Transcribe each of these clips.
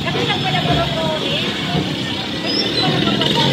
Kasi nagpalabalo ko eh. Hindi ko na mababasa.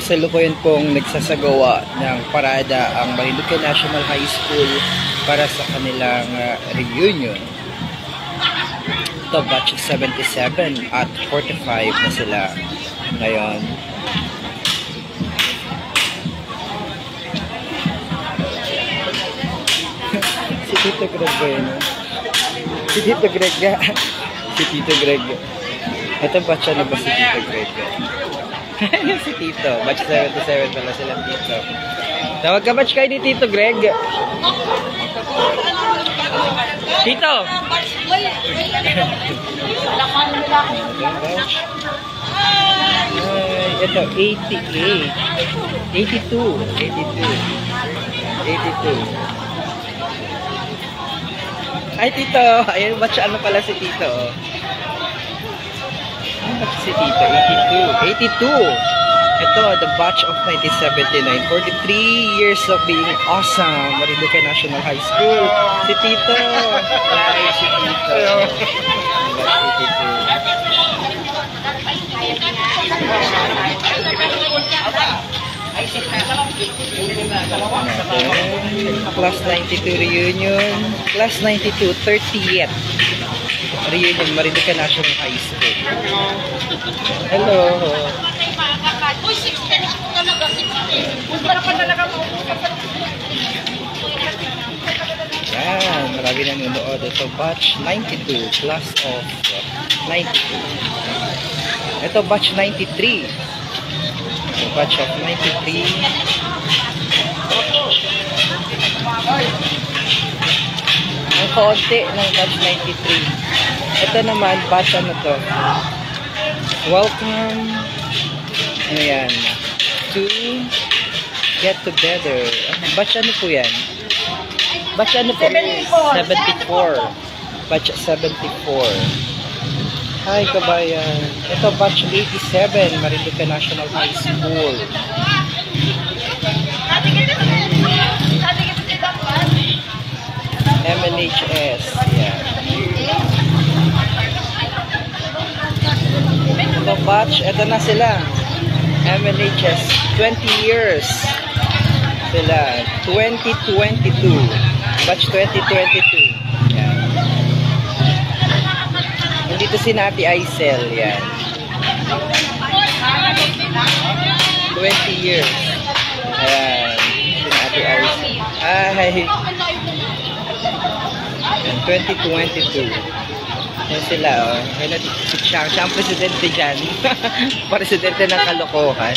Kasalukuyan pong nagsasagawa ng parada ang Marinduque National High School para sa kanilang reunion. Ito, batch 77 at 45 na sila ngayon. Si Tito Greg ba yun? Si Tito Greg ga. Si Tito Greg. Ito, batch ano ba si Tito Greg? Si Tito. Batch 77 pala silang Tito. Tawag ka batch kayo ni Tito Greg. Tito! Ito, 88. 82. 82. Ay, Tito. Ayun, batch ano pala si Tito. Si Tito, 82. Ito, the batch of 1979. 43 years of being awesome. Marinduque National High School. Si Tito. Hi, si Tito. Batch 82. Class 92 reunion. Class 92, 30th. Reunion, Marinduque National High School. Hello. Yan, marami nang nunood. Ito, batch 92, class of 92. Ito, batch 93. Ito, batch of 93. Ang konti ng batch 93. Ito naman, batch ano to? Welcome. Ano yan? To get together. Batch ano po yan? Batch ano po? 74. Batch 74. Hi, kabayan. Ito, batch 87. Marinduque National High School. MNHS. Yeah. Ito, batch. Ito na sila. MNHS. 20 years. Sila. 2022. Batch 2022. Yan. Nandito si Nati Aisel. Yan. 20 years. Ayan. Si Nati Aisel. Ay. 2022. Yan sila, oh. Yan siya ang presidente dyan. Presidente ng kalokohan.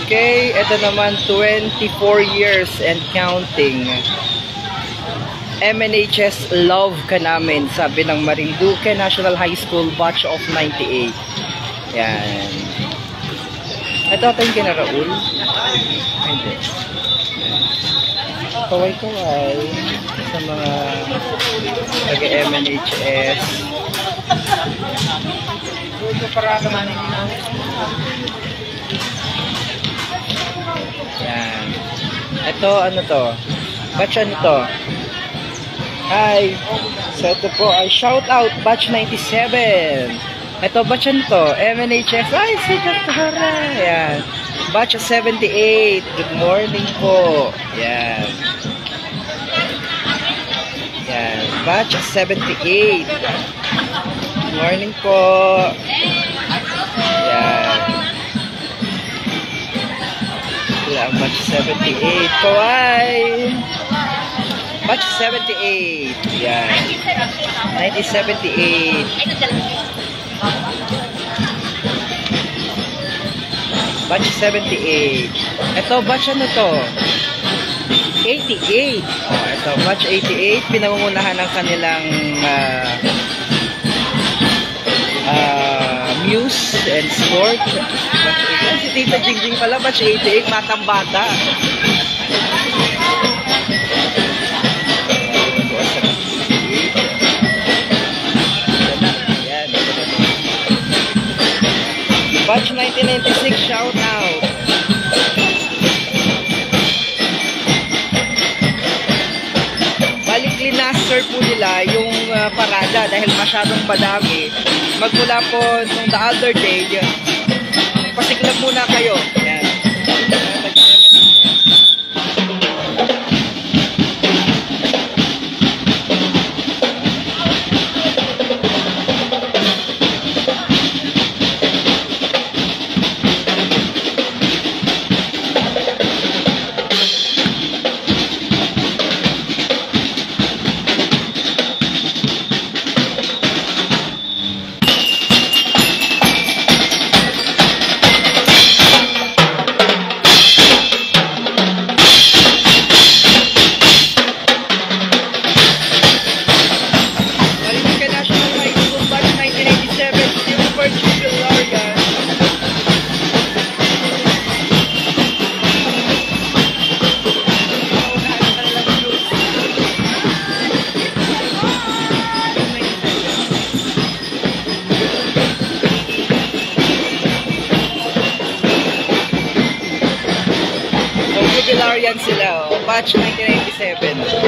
Okay, ito naman 24 years and counting. MNHS love ka namin, sabi ng Marinduque National High School batch of 98. Yan. Ito yung kina Raul. Hindi. Kaway-kaway sa mga taga-MNHS. Yan. Ito, ano to? Batch ano to? Hi! So ito po ay shout out batch 97. Ito, batch ano to? MNHS. Ay, si Dr. Yan. Batch 78. Good morning po. Yan. Yan. Batch 78. Good morning po. Yan. Ito ang batch 78 po ay batch 78. Yan. 1978. Batch 78. Ito, batch ano to? 88. Oh, ito, batch 88. Pinangungunahan ng kanilang Muse and Sport. Batch 88. Si Tita Jingjing pala, batch 88. Matang bata. Batch 1996, shout out. Balik linaster po nila yung parada dahil masyadong madami. Magmula po nung the other day, pasiklag muna kayo. Yan. Yan sila, oh. Batch 1997. So,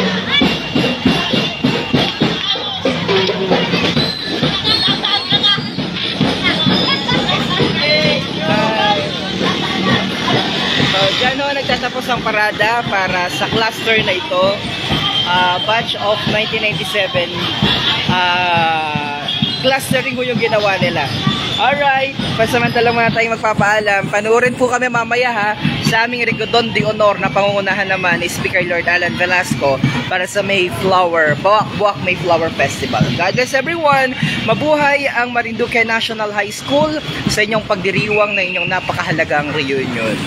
dyan ho, nagtatapos ang parada para sa cluster na ito. Batch of 1997. Clustering ho yung ginawa nila. Alright, pasamantalang muna tayong magpapaalam. Panoorin po kami mamaya ha sa aming Rigodon de Honor na pangungunahan naman ni Speaker Lord Alan Velasco para sa Mayflower, Buwak Mayflower Festival. God bless everyone. Mabuhay ang Marinduque National High School sa inyong pagdiriwang na inyong napakahalagang reunion.